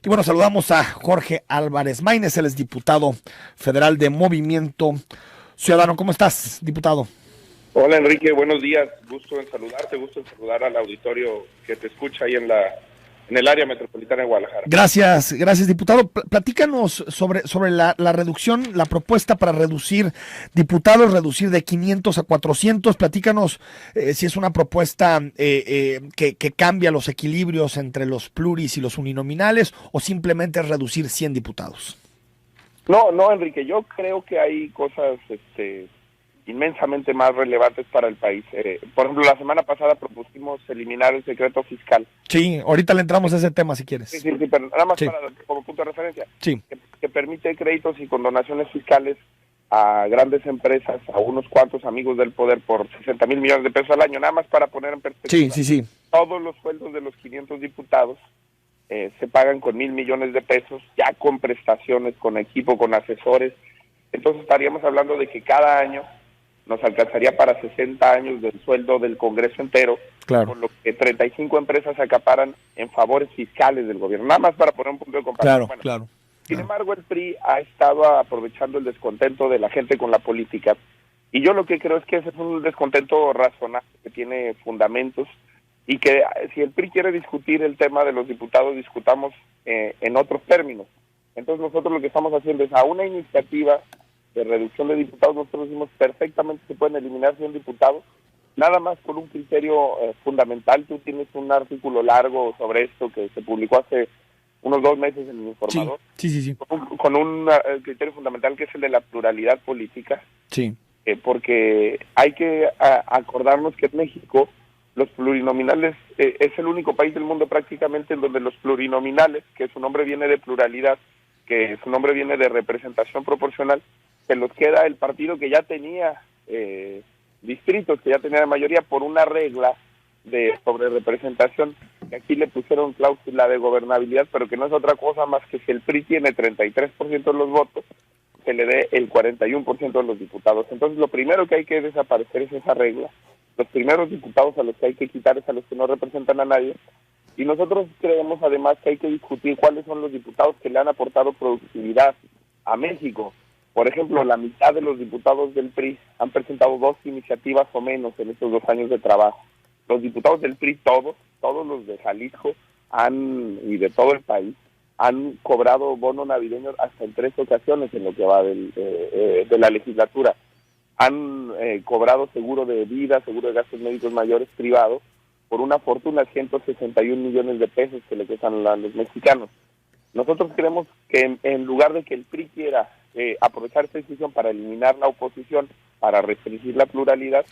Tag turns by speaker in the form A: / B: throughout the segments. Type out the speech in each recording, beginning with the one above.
A: Y bueno, saludamos a Jorge Álvarez Maínez, él es diputado federal de Movimiento Ciudadano. ¿Cómo estás, diputado?
B: Hola Enrique, buenos días. Gusto en saludarte, gusto en saludar al auditorio que te escucha ahí en el área metropolitana de Guadalajara.
A: Gracias, diputado. Platícanos sobre la reducción, la propuesta para reducir reducir de 500 a 400. Platícanos si es una propuesta que cambia los equilibrios entre los pluris y los uninominales o simplemente es reducir 100 diputados.
B: No, Enrique, yo creo que hay cosas inmensamente más relevantes para el país. Por ejemplo, la semana pasada propusimos eliminar el secreto fiscal.
A: Sí, ahorita le entramos a ese tema si quieres.
B: Sí, pero nada más
A: Sí.
B: como punto de referencia.
A: Sí.
B: Que permite créditos y condonaciones fiscales a grandes empresas, a unos cuantos amigos del poder por 60 mil millones de pesos al año, nada más para poner en perspectiva.
A: Sí.
B: Todos los sueldos de los 500 diputados se pagan con 1,000 millones de pesos, ya con prestaciones, con equipo, con asesores. Entonces estaríamos hablando de que cada año nos alcanzaría para 60 años del sueldo del Congreso entero,
A: Claro.
B: con lo que 35 empresas acaparan en favores fiscales del gobierno, nada más para poner un punto de comparación.
A: Claro.
B: Sin embargo, el PRI ha estado aprovechando el descontento de la gente con la política, y yo lo que creo es que ese es un descontento razonable, que tiene fundamentos, y que si el PRI quiere discutir el tema de los diputados, discutamos en otros términos. Entonces nosotros lo que estamos haciendo es a una iniciativa de reducción de diputados, nosotros decimos perfectamente se pueden eliminar 100 diputados, nada más por un criterio fundamental. Tú tienes un artículo largo sobre esto que se publicó hace unos 2 meses en el Informador.
A: Sí.
B: Con un criterio fundamental que es el de la pluralidad política.
A: Sí.
B: Porque hay que acordarnos que en México los plurinominales es el único país del mundo prácticamente en donde los plurinominales, que su nombre viene de pluralidad, que su nombre viene de representación proporcional, se los queda el partido que ya tenía distritos, que ya tenía de mayoría por una regla sobre representación, que aquí le pusieron cláusula de gobernabilidad, pero que no es otra cosa más que si el PRI tiene 33% de los votos, se le dé el 41% de los diputados. Entonces lo primero que hay que desaparecer es esa regla. Los primeros diputados a los que hay que quitar es a los que no representan a nadie, y nosotros creemos además que hay que discutir cuáles son los diputados que le han aportado productividad a México. Por ejemplo, la mitad de los diputados del PRI han presentado 2 iniciativas o menos en estos 2 años de trabajo. Los diputados del PRI, todos los de Jalisco y de todo el país, han cobrado bono navideño hasta en 3 ocasiones en lo que va de la legislatura. Han cobrado seguro de vida, seguro de gastos médicos mayores privados, por una fortuna, 161 millones de pesos que le cuestan a los mexicanos. Nosotros creemos que en lugar de que el PRI quiera aprovechar esta decisión para eliminar la oposición, para restringir la pluralidad,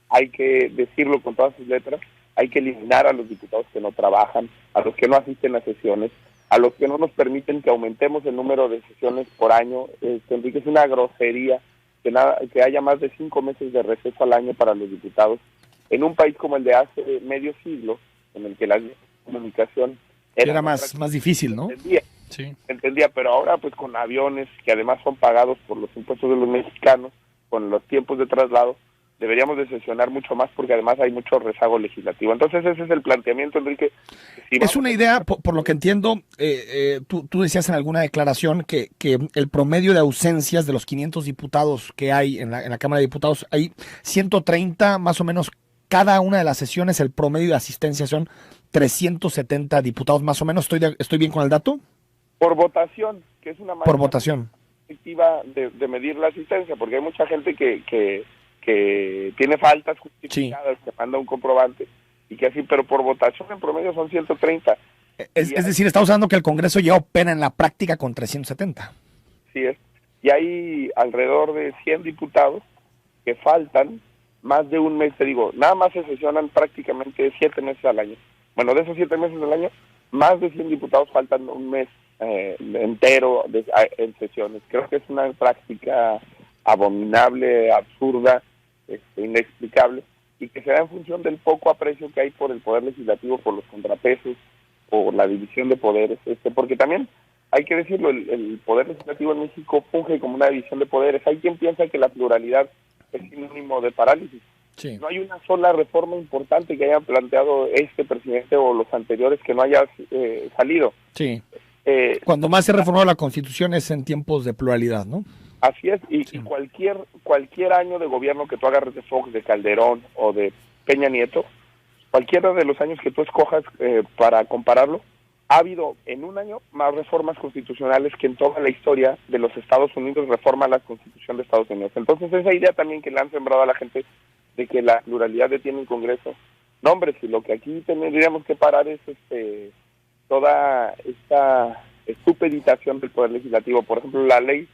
B: hay que decirlo con todas sus letras, hay que eliminar a los diputados que no trabajan, a los que no asisten a sesiones, a los que no nos permiten que aumentemos el número de sesiones por año. Enrique, es una grosería que haya más de 5 meses de receso al año para los diputados, en un país como el de hace medio siglo, en el que la comunicación
A: era más difícil, ¿no?
B: Entendía, pero ahora pues con aviones que además son pagados por los impuestos de los mexicanos, con los tiempos de traslado, deberíamos de sesionar mucho más porque además hay mucho rezago legislativo. Entonces ese es el planteamiento, Enrique.
A: Es una idea, por lo que entiendo, tú decías en alguna declaración que el promedio de ausencias de los 500 diputados que hay en la Cámara de Diputados, hay 130 más o menos cada una de las sesiones, el promedio de asistencia son 370 diputados más o menos. ¿Estoy bien con el dato?
B: Por votación, que es una manera efectiva de medir la asistencia, porque hay mucha gente que tiene faltas justificadas, que manda un comprobante, y que así, pero por votación en promedio son 130.
A: Es decir, estamos hablando que el Congreso ya opera en la práctica con 370.
B: Sí es. Y hay alrededor de 100 diputados que faltan más de un mes, te digo, nada más se sesionan prácticamente 7 meses al año. Bueno, de esos 7 meses al año, más de 100 diputados faltan un mes entero en sesiones. Creo que es una práctica abominable, absurda, inexplicable, y que se da en función del poco aprecio que hay por el Poder Legislativo, por los contrapesos, por la división de poderes, porque también hay que decirlo, el Poder Legislativo en México funge como una división de poderes. Hay quien piensa que la pluralidad es sinónimo de parálisis.
A: Sí.
B: No hay una sola reforma importante que haya planteado este presidente o los anteriores que no haya salido.
A: Sí. Cuando más se reformó la Constitución es en tiempos de pluralidad, ¿no?
B: Así es, y,
A: Sí.
B: y cualquier año de gobierno que tú agarres de Fox, de Calderón o de Peña Nieto, cualquiera de los años que tú escojas para compararlo, ha habido en un año más reformas constitucionales que en toda la historia de los Estados Unidos reforma la Constitución de Estados Unidos. Entonces esa idea también que le han sembrado a la gente de que la pluralidad detiene el Congreso, no hombre, si lo que aquí tendríamos que parar es toda esta estupiditación del Poder Legislativo. Por ejemplo, la Ley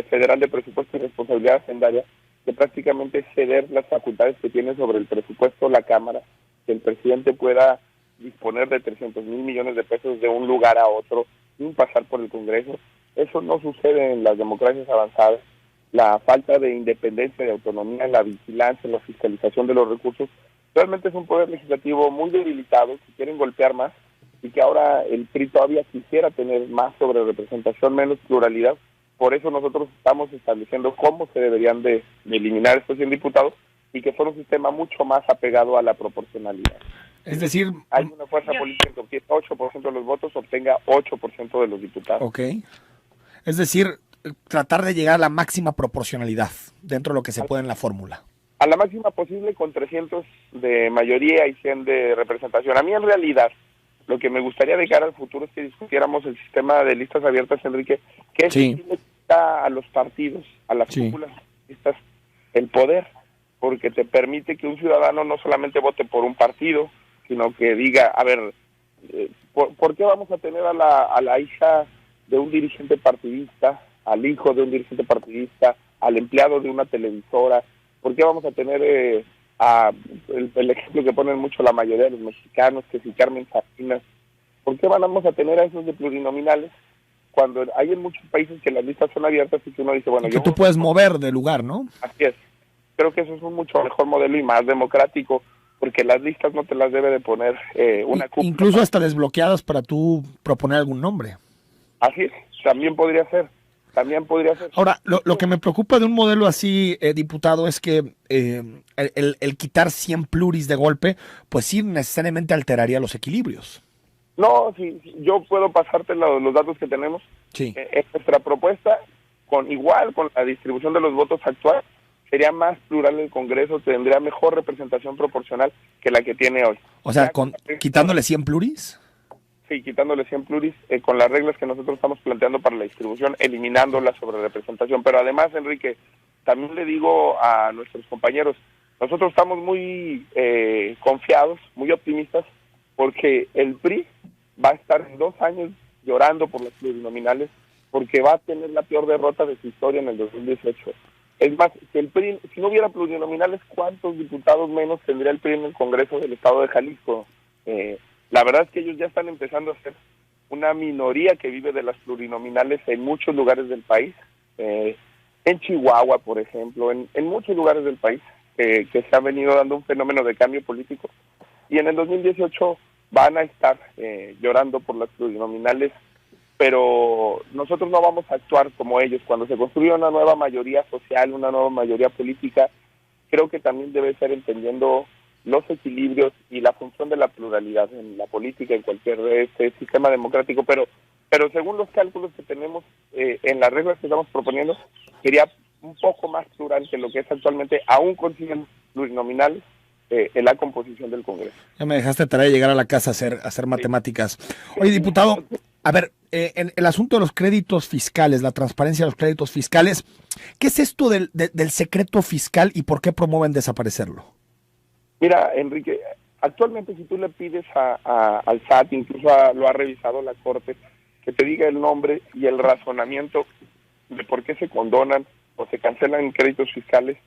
B: Federal de Presupuesto y Responsabilidad Hacendaria, que prácticamente es ceder las facultades que tiene sobre el presupuesto la Cámara, que el presidente pueda disponer de 300,000 millones de pesos de un lugar a otro sin pasar por el Congreso. Eso no sucede en las democracias avanzadas. La falta de independencia, de autonomía, la vigilancia, la fiscalización de los recursos, realmente es un poder legislativo muy debilitado, que quieren golpear más, y que ahora el PRI todavía quisiera tener más sobre representación, menos pluralidad. Por eso nosotros estamos estableciendo cómo se deberían de eliminar estos 100 diputados y que fuera un sistema mucho más apegado a la proporcionalidad.
A: Es decir,
B: hay una fuerza política que obtiene 8% de los votos, obtenga 8% de los diputados.
A: ok. Es decir, tratar de llegar a la máxima proporcionalidad dentro de lo que se puede en la fórmula.
B: A la máxima posible con 300 de mayoría y 100 de representación. A mí en realidad lo que me gustaría de cara al futuro es que discutiéramos el sistema de listas abiertas, Enrique, que es
A: Sí.
B: que le quita a los partidos, a las
A: Sí.
B: cúpulas listas, el poder, porque te permite que un ciudadano no solamente vote por un partido, sino que diga, a ver, ¿por qué vamos a tener a la hija de un dirigente partidista, al hijo de un dirigente partidista, al empleado de una televisora? ¿Por qué vamos a tener el ejemplo que ponen mucho la mayoría de los mexicanos, que si Carmen Salinas? ¿Por qué vamos a tener a esos de plurinominales cuando hay en muchos países que las listas son abiertas y que uno dice, bueno,
A: Y que tú puedes mover de lugar, ¿no?
B: Así es. Creo que eso es un mucho mejor modelo y más democrático, porque las listas no te las debe de poner una cúpula.
A: Incluso hasta desbloqueadas para tú proponer algún nombre.
B: Así es, también podría ser.
A: Ahora, lo que me preocupa de un modelo así, diputado, es que el quitar 100 pluris de golpe, pues sí necesariamente alteraría los equilibrios.
B: No, sí, yo puedo pasarte los datos que tenemos.
A: Sí.
B: Nuestra propuesta, con la distribución de los votos actual, sería más plural el Congreso, tendría mejor representación proporcional que la que tiene hoy.
A: O sea, quitándole 100 pluris.
B: Sí, quitándole 100 pluris, con las reglas que nosotros estamos planteando para la distribución, eliminando la sobrerepresentación. Pero además, Enrique, también le digo a nuestros compañeros, nosotros estamos muy confiados, muy optimistas, porque el PRI va a estar en 2 años llorando por las plurinominales, porque va a tener la peor derrota de su historia en el 2018. Es más, si el PRI, si no hubiera plurinominales, ¿cuántos diputados menos tendría el PRI en el Congreso del Estado de Jalisco? La verdad es que ellos ya están empezando a ser una minoría que vive de las plurinominales en muchos lugares del país, en Chihuahua, por ejemplo, en muchos lugares del país, que se ha venido dando un fenómeno de cambio político, y en el 2018 van a estar llorando por las plurinominales, pero nosotros no vamos a actuar como ellos. Cuando se construye una nueva mayoría social, una nueva mayoría política, creo que también debe ser entendiendo los equilibrios y la función de la pluralidad en la política, en cualquier sistema democrático, pero según los cálculos que tenemos en las reglas que estamos proponiendo, sería un poco más plural que lo que es actualmente, aún consiguen plurinominales en la composición del Congreso.
A: Ya me dejaste tarea de llegar a la casa a hacer matemáticas. Oye, diputado, a ver, en el asunto de los créditos fiscales, la transparencia de los créditos fiscales, ¿qué es esto del secreto fiscal y por qué promueven desaparecerlo?
B: Mira, Enrique, actualmente si tú le pides al SAT, incluso lo ha revisado la Corte, que te diga el nombre y el razonamiento de por qué se condonan o se cancelan créditos fiscales,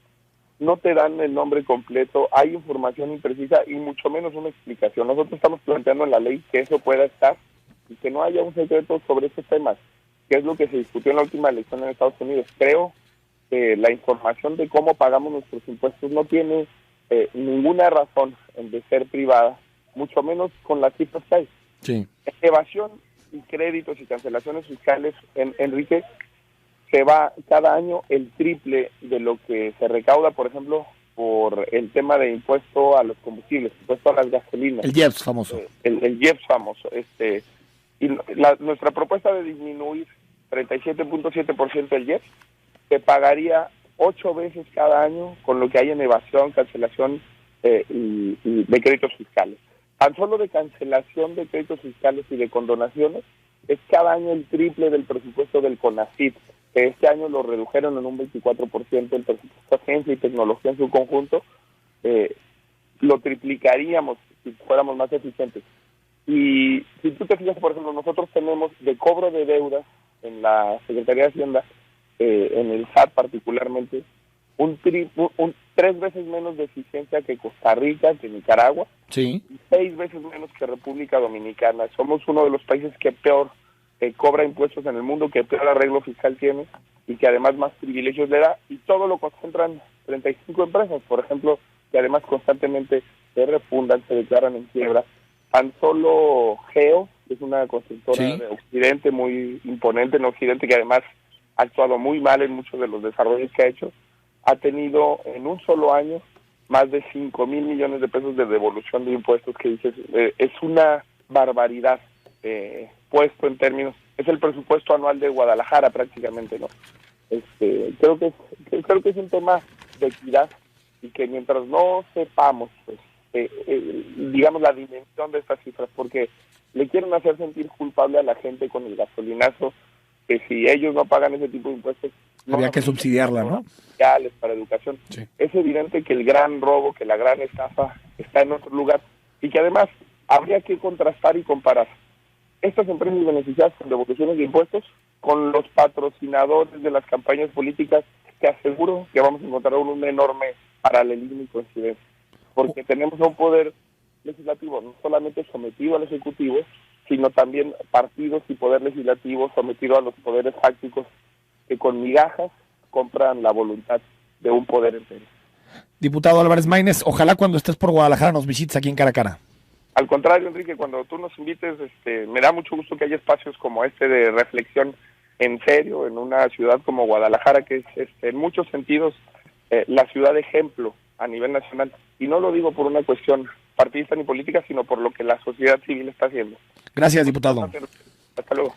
B: no te dan el nombre completo, hay información imprecisa y mucho menos una explicación. Nosotros estamos planteando en la ley que eso pueda estar y que no haya un secreto sobre estos temas, que es lo que se discutió en la última elección en Estados Unidos. Creo que la información de cómo pagamos nuestros impuestos no tiene ninguna razón de ser privada, mucho menos con las cifras que hay.
A: Sí.
B: Evasión y créditos y cancelaciones fiscales, Enrique, se va cada año el triple de lo que se recauda, por ejemplo, por el tema de impuesto a los combustibles, impuesto a las gasolinas.
A: El IEPS famoso.
B: El IEPS famoso. Y nuestra propuesta de disminuir 37.7% el IEPS se pagaría 8 veces cada año con lo que hay en evasión, cancelación y de créditos fiscales. Tan solo de cancelación de créditos fiscales y de condonaciones es cada año el triple del presupuesto del CONACYT, que este año lo redujeron en un 24% el presupuesto de ciencia y tecnología en su conjunto. Lo triplicaríamos si fuéramos más eficientes. Y si tú te fijas, por ejemplo, nosotros tenemos de cobro de deudas en la Secretaría de Hacienda, en el SAT particularmente, un 3 veces menos de eficiencia que Costa Rica, que Nicaragua,
A: Sí.
B: y 6 veces menos que República Dominicana. Somos uno de los países que peor cobra impuestos en el mundo, que peor arreglo fiscal tiene y que además más privilegios le da, y todo lo concentran 35 empresas, por ejemplo, que además constantemente se refundan, se declaran en quiebra. Tan solo Geo, que es una constructora de Occidente muy imponente en Occidente, que además ha actuado muy mal en muchos de los desarrollos que ha hecho, ha tenido en un solo año más de 5,000 millones de pesos de devolución de impuestos, que dices, es una barbaridad puesto en términos, es el presupuesto anual de Guadalajara prácticamente, ¿no? Creo que es un tema de equidad y que mientras no sepamos, pues, digamos, la dimensión de estas cifras, porque le quieren hacer sentir culpable a la gente con el gasolinazo, que si ellos no pagan ese tipo de impuestos,
A: habría que subsidiarla, ¿no?
B: Para educación.
A: Sí.
B: Es evidente que el gran robo, que la gran estafa está en otro lugar y que además habría que contrastar y comparar estas empresas beneficiadas con devoluciones de impuestos con los patrocinadores de las campañas políticas, que aseguro que vamos a encontrar un enorme paralelismo y coincidencia, porque tenemos un poder legislativo no solamente sometido al ejecutivo, sino también partidos y poder legislativo sometido a los poderes fácticos que con migajas compran la voluntad de un poder entero.
A: Diputado Álvarez Maínez, ojalá cuando estés por Guadalajara nos visites aquí en Cara a Cara.
B: Al contrario, Enrique, cuando tú nos invites, me da mucho gusto que haya espacios como este de reflexión en serio en una ciudad como Guadalajara, que es en muchos sentidos la ciudad de ejemplo a nivel nacional. Y no lo digo por una cuestión partidista ni política, sino por lo que la sociedad civil está haciendo.
A: Gracias, diputado.
B: Hasta luego.